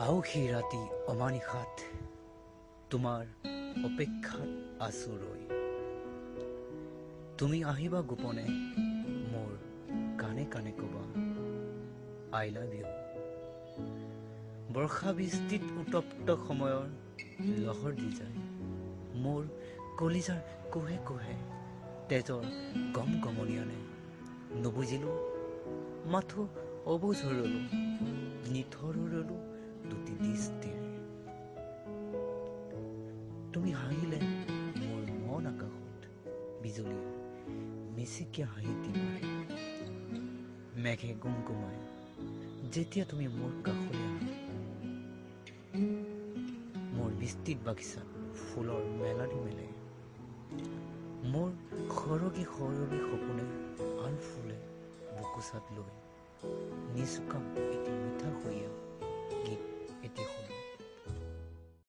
আউসী ৰাতি অমানিশাত তোমাৰ অপেক্ষাত আছো ৰৈ। তুমি আহিবা গোপনে মোৰ কাণে কাণে কবা আই লাভ ইউ। বৰ্ষা বৃষ্টিত উত্তপ্ত সময়ৰ লহৰ দি যায় মোৰ কলিজাৰ কোহে কোহে তেজৰ গম গমনিয়ানে। নুবুজিলো মাথো অবুজ হৈ ৰলো, নিথৰ হৈ ৰলো দুটি দৃষ্টিৰে। তুমি হাঁহিলে মোৰ মন আকাশত বিজুলীয়ে মিচিকীয়া হাঁহিটি মাৰে। মেঘে গুমগুমাই যেতিয়া তুমি মোৰ কাষলৈ আহা, মোৰ বিস্তৃত বাগিচাত ফুলৰ মেলাৰি মেলে। মোৰ সৰগী সৰগী সপোনে আল ফুলে বুকুচাত লৈ নিচুকাম এটি